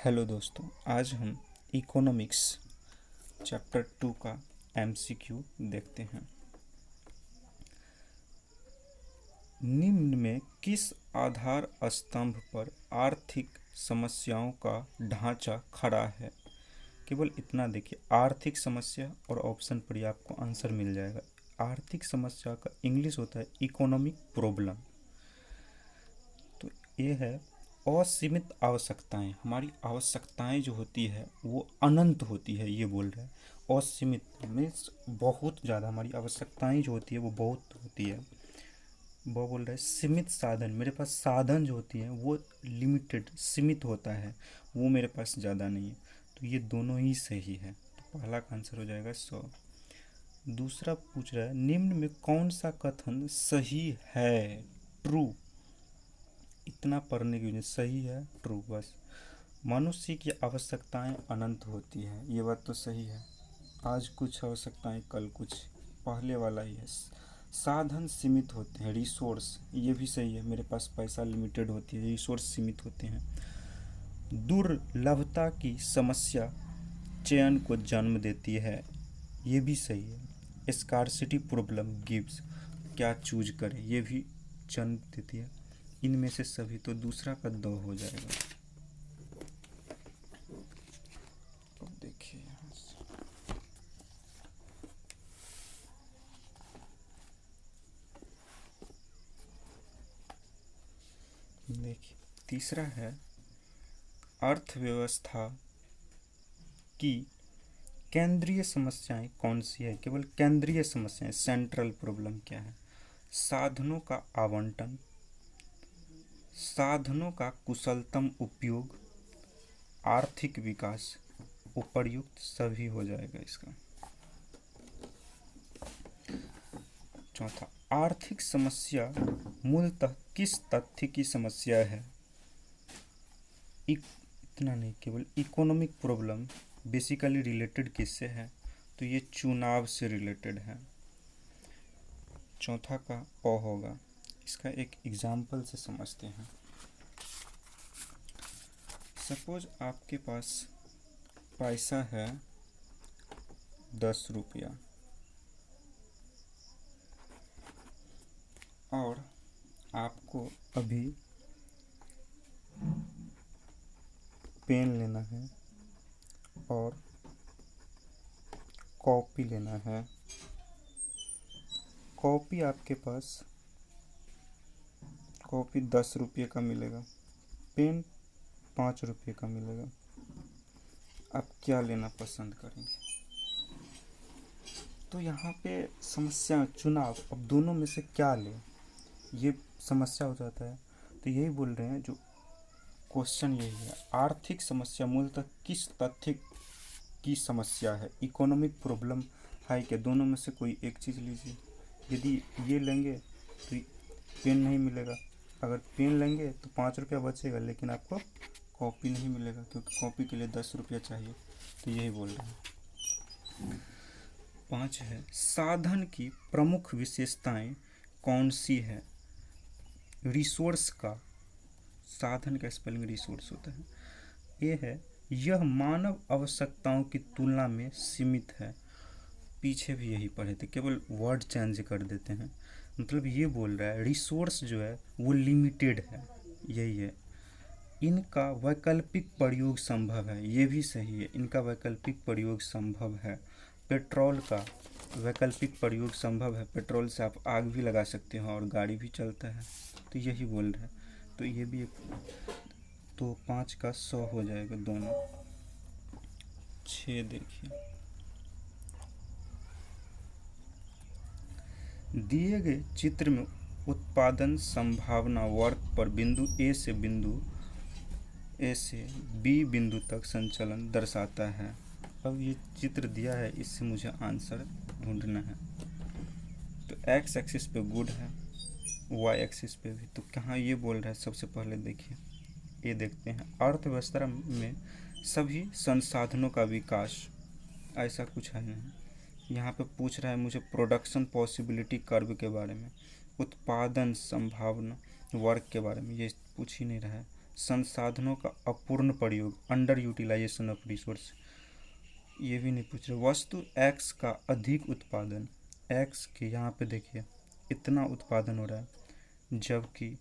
Hello दोस्तों, आज हम इकोनॉमिक्स चैप्टर 2 का एमसीक्यू देखते हैं। निम्न में किस आधार स्तंभ पर आर्थिक समस्याओं का ढांचा खड़ा है? केवल इतना देखिए, आर्थिक समस्या और ऑप्शन पर ही आपको आंसर मिल जाएगा। आर्थिक समस्या का इंग्लिश होता है इकोनॉमिक प्रॉब्लम। तो ये है असीमित आवश्यकताएं। हमारी आवश्यकताएं जो होती है वो अनंत होती है, ये बोल रहा है। असीमित मीन्स बहुत ज़्यादा, हमारी आवश्यकताएं जो होती है वो बहुत होती है। वो बोल रहा है सीमित साधन, मेरे पास साधन जो होती है वो लिमिटेड सीमित होता है, वो मेरे पास ज़्यादा नहीं है। तो ये दोनों ही सही है, तो पहला का आंसर हो जाएगा 100। दूसरा पूछ रहा है निम्न में कौन सा कथन सही है? ट्रू। इतना पढ़ने की वजह सही है, ट्रू। बस मनुष्य की आवश्यकताएं अनंत होती है, ये बात तो सही है। आज कुछ आवश्यकताएं कल कुछ, पहले वाला ही है। साधन सीमित होते हैं, रिसोर्स, ये भी सही है। मेरे पास पैसा लिमिटेड होती है, रिसोर्स सीमित होते हैं। दुर्लभता की समस्या चयन को जन्म देती है, ये भी सही है। स्कार्सिटी प्रॉब्लम गिव्स, क्या चूज करें, ये भी जन्म देती है। इनमें से सभी, तो दूसरा का 2 हो जाएगा। अब देखिए यहाँ से, देखिए तीसरा है अर्थव्यवस्था की केंद्रीय समस्याएं कौन सी है? केवल केंद्रीय समस्याएं, सेंट्रल प्रॉब्लम क्या है? साधनों का आवंटन, साधनों का कुशलतम उपयोग, आर्थिक विकास, उपर्युक्त सभी हो जाएगा इसका। चौथा, आर्थिक समस्या मूलतः किस तथ्य की समस्या है? इतना नहीं, केवल इकोनॉमिक प्रॉब्लम बेसिकली रिलेटेड किससे है? तो ये चुनाव से रिलेटेड है। चौथा का अ होगा। इसका एक एग्जाम्पल से समझते हैं। सपोज आपके पास पैसा है 10 रुपया और आपको अभी पेन लेना है और कॉपी लेना है। कॉपी आपके पास, कॉपी 10 रुपये का मिलेगा, पेन 5 रुपये का मिलेगा। आप क्या लेना पसंद करेंगे? तो यहाँ पे समस्या चुनाव, अब दोनों में से क्या लें, ये समस्या हो जाता है। तो यही बोल रहे हैं, जो क्वेश्चन यही है, आर्थिक समस्या मूलतः किस तथ्य की समस्या है? इकोनॉमिक प्रॉब्लम है कि दोनों में से कोई एक चीज़ लीजिए। यदि ये लेंगे तो पेन नहीं मिलेगा, अगर पेन लेंगे तो 5 रुपया बचेगा, लेकिन आपको कॉपी नहीं मिलेगा क्योंकि कॉपी के लिए 10 रुपया चाहिए। तो यही बोल रहे हैं। 5 है, साधन की प्रमुख विशेषताएं कौन सी है? रिसोर्स का, साधन का स्पेलिंग रिसोर्स होता है। ये है, यह मानव आवश्यकताओं की तुलना में सीमित है। पीछे भी यही पढ़े थे, केवल वर्ड चेंज कर देते हैं। मतलब ये बोल रहा है रिसोर्स जो है वो लिमिटेड है, यही है। इनका वैकल्पिक प्रयोग संभव है, ये भी सही है, इनका वैकल्पिक प्रयोग संभव है। पेट्रोल का वैकल्पिक प्रयोग संभव है, पेट्रोल से आप आग भी लगा सकते हो और गाड़ी भी चलता है। तो यही बोल रहे हैं, तो ये भी एक, तो 5 का 100 हो जाएगा दोनों। 6 देखिए, दिए गए चित्र में उत्पादन संभावना वक्र पर बिंदु ए से बी बिंदु तक संचलन दर्शाता है। अब ये चित्र दिया है, इससे मुझे आंसर ढूंढना है। तो एक्स एक्सिस पे गुड है, वाई एक्सिस पे भी। तो कहाँ ये बोल रहा है? सबसे पहले देखिए, ये देखते हैं, अर्थव्यवस्था में सभी संसाधनों का विकास, ऐसा कुछ है नहीं। यहाँ पे पूछ रहा है मुझे प्रोडक्शन पॉसिबिलिटी कर्व के बारे में, उत्पादन संभावना वर्ग के बारे में, ये पूछ ही नहीं रहा है। संसाधनों का अपूर्ण प्रयोग, अंडर यूटिलाइजेशन ऑफ रिसोर्स, ये भी नहीं पूछ रहे। वस्तु एक्स का अधिक उत्पादन, एक्स के यहाँ पे देखिए इतना उत्पादन हो रहा है, जबकि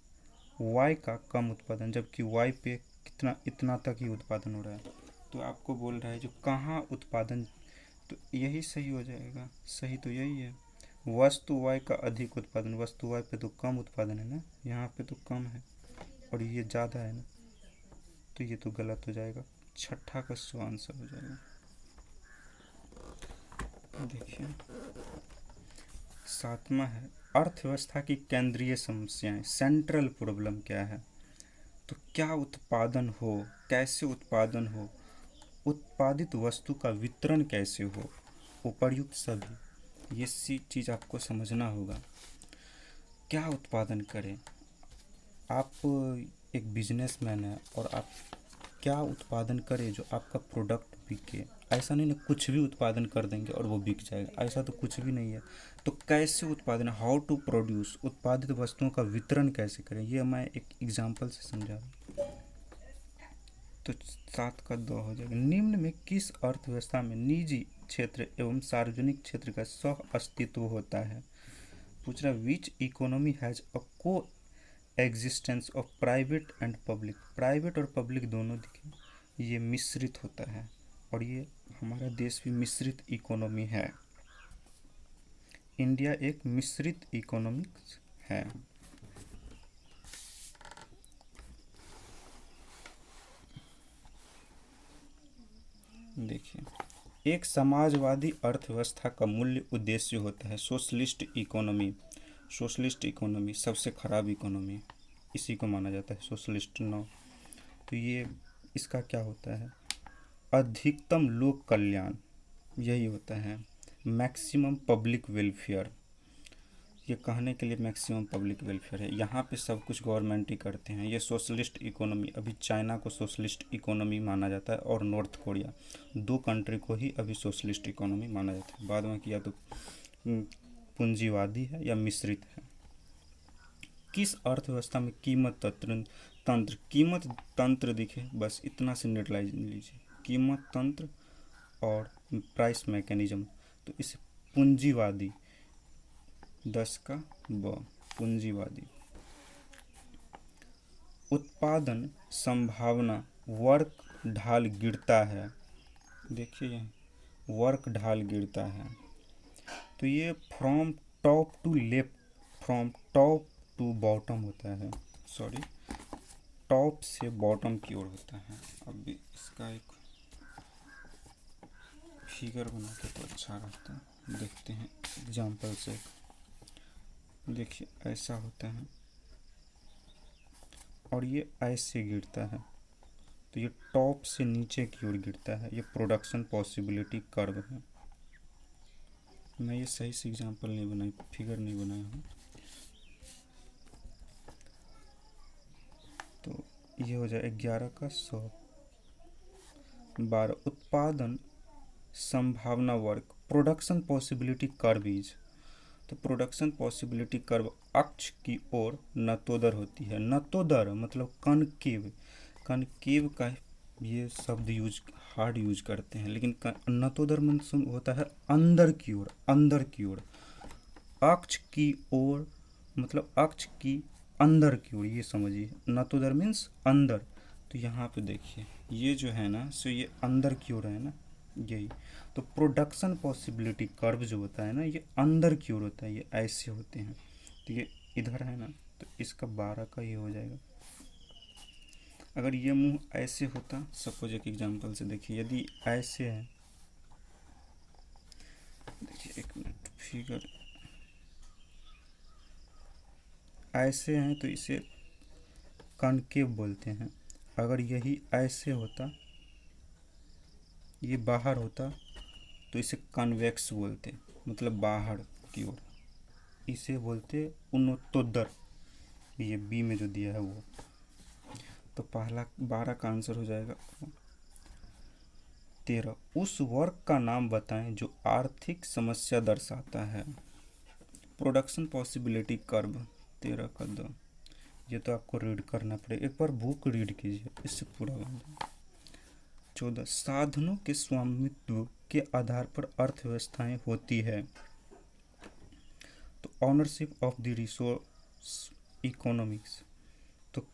वाई का कम उत्पादन, जबकि वाई पे कितना, इतना तक ही उत्पादन हो रहा है। तो आपको बोल रहा है जो कहाँ उत्पादन, तो यही सही हो जाएगा, सही तो यही है। वस्तु वाई का अधिक उत्पादन, वस्तु वाई पे तो कम उत्पादन है ना, यहाँ पे तो कम है और ये ज़्यादा है ना, तो ये तो गलत हो जाएगा। छठा का सो आंसर हो जाएगा। देखिए सातवां है अर्थव्यवस्था की केंद्रीय समस्याएं, सेंट्रल प्रॉब्लम क्या है। तो क्या उत्पादन हो, कैसे उत्पादन हो, उत्पादित वस्तु का वितरण कैसे हो, उपर्युक्त सभी, ये चीज़ आपको समझना होगा। क्या उत्पादन करें, आप एक बिजनेसमैन है और आप क्या उत्पादन करें जो आपका प्रोडक्ट बिके। ऐसा नहीं ना कुछ भी उत्पादन कर देंगे और वो बिक जाएगा, ऐसा तो कुछ भी नहीं है। तो कैसे उत्पादन, हाउ टू प्रोड्यूस, उत्पादित वस्तुओं का वितरण कैसे करें, ये मैं एक एग्जांपल से समझा रहा हूँ। तो 7 का 2 हो जाएगा। निम्न में किस अर्थव्यवस्था में निजी क्षेत्र एवं सार्वजनिक क्षेत्र का सह अस्तित्व होता है। पूछ रहा विच इकोनॉमी हैज अ को existence of private and public, private और पब्लिक दोनों दिखे, ये मिश्रित होता है और ये हमारा देश भी मिश्रित इकोनॉमी है। इंडिया एक मिश्रित इकोनॉमिक्स है। देखिए एक समाजवादी अर्थव्यवस्था का मूल्य उद्देश्य होता है सोशलिस्ट इकोनॉमी। सोशलिस्ट इकोनॉमी सबसे खराब इकोनॉमी, इसी को माना जाता है सोशलिस्ट नो। तो ये इसका क्या होता है, अधिकतम लोक कल्याण, यही होता है मैक्सिमम पब्लिक वेलफेयर। ये कहने के लिए मैक्सिमम पब्लिक वेलफेयर है, यहाँ पे सब कुछ गवर्नमेंट ही करते हैं। ये सोशलिस्ट इकोनॉमी, अभी चाइना को सोशलिस्ट इकोनॉमी माना जाता है और नॉर्थ कोरिया, 2 कंट्री को ही अभी सोशलिस्ट इकोनॉमी माना जाता है। बाद में किया तो पूंजीवादी है या मिश्रित है। किस अर्थव्यवस्था में कीमत तंत्र, कीमत तंत्र दिखे, बस इतना से नेटलाइज लीजिए, कीमत तंत्र और प्राइस मैकेनिज्म। तो इसे पूंजीवादी, 10 का ब, पूंजीवादी। उत्पादन संभावना, वर्क ढाल गिरता है, देखिए वर्क ढाल गिरता है। तो ये from top to left, from top to bottom होता है, सॉरी टॉप से बॉटम की ओर होता है। अब भी इसका एक फिगर बना के तो अच्छा रहता है, देखते हैं एग्जाम्पल से। देखिए ऐसा होता है और ये ऐसे गिरता है, तो ये टॉप से नीचे की ओर गिरता है, ये प्रोडक्शन पॉसिबिलिटी कर्व है। मैं ये सही से एग्जांपल नहीं बनाई, फिगर नहीं बनाया हूँ। तो ये हो जाए 11 का 100। 12 उत्पादन संभावना वर्ग, प्रोडक्शन पॉसिबिलिटी कर्व इज। तो प्रोडक्शन पॉसिबिलिटी कर्व अक्ष की ओर नतोदर होती है। नतोदर मतलब कनकेव, कनकेव का ये शब्द हार्ड यूज करते हैं, लेकिन नतोदर मतलब होता है अंदर की ओर, अंदर की ओर। अक्ष की ओर मतलब अक्ष की अंदर की ओर, ये समझिए। नतोदर मीन्स अंदर। तो यहाँ पे देखिए ये जो है ना, सो ये अंदर की ओर है ना, यही। तो प्रोडक्शन पॉसिबिलिटी कर्व जो होता है ना, ये अंदर की ओर होता है, ये ऐसे होते हैं। तो ये इधर है ना, तो इसका 12 का ये हो जाएगा। अगर ये मुंह ऐसे होता, सपोज एक एग्जांपल से देखिए, यदि ऐसे है, देखिए एक मिनट, फिगर ऐसे हैं तो इसे कनकेव बोलते हैं। अगर यही ऐसे होता, ये बाहर होता, तो इसे कन्वेक्स बोलते, मतलब बाहर की ओर, इसे बोलते उन्नतोदर। ये बी में जो दिया है वो। तो पहला 12 का आंसर हो जाएगा। 13 उस वर्ग का नाम बताएं जो आर्थिक समस्या दर्शाता है। प्रोडक्शन पॉसिबिलिटी कर्व 13 का 2। ये तो आपको रीड करना पड़ेगा, एक बार बुक रीड कीजिए, इससे पूरा बन जाएगा। 14 साधनों के स्वामित्व के आधार पर अर्थव्यवस्थाएं होती है। तो ownership of the resource economics. तो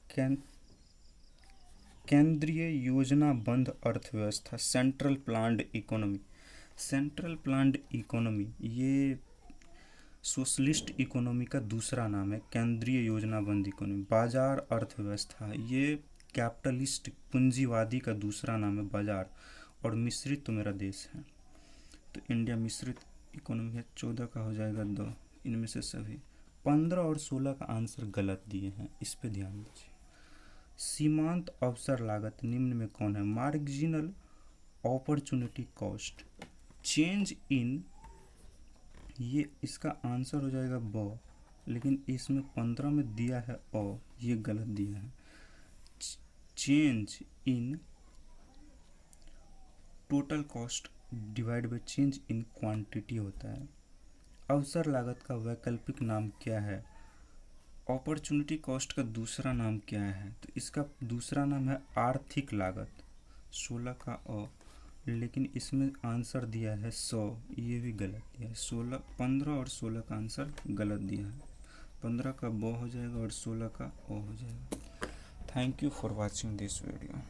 केंद्रीय योजनाबद्ध अर्थव्यवस्था, central planned economy. Central planned economy ये सोशलिस्ट इकोनॉमी का दूसरा नाम है, केंद्रीय योजनाबद्ध इकोनॉमी। बाजार अर्थव्यवस्था ये कैपिटलिस्ट पूंजीवादी का दूसरा नाम है, बाजार। और मिश्रित तो मेरा देश है, तो इंडिया मिश्रित इकोनॉमी है। 14 का हो जाएगा 2, इनमें से सभी। 15 और 16 का आंसर गलत दिए हैं, इस पे ध्यान दीजिए। सीमांत अवसर लागत निम्न में कौन है? Marginal opportunity cost, change in, ये इसका आंसर हो जाएगा ब, लेकिन इसमें 15 में दिया है अ, ये गलत दिया है। Change in total cost divide by change in quantity होता है। अवसर लागत का वैकल्पिक नाम क्या है? अपॉर्चुनिटी कॉस्ट का दूसरा नाम क्या है? तो इसका दूसरा नाम है आर्थिक लागत। 16 का अ, लेकिन इसमें आंसर दिया है 100, ये भी गलत दिया है। 16, 15 और 16 का आंसर गलत दिया है। 15 का ब हो जाएगा और 16 का ओ हो जाएगा। Thank you for watching this video.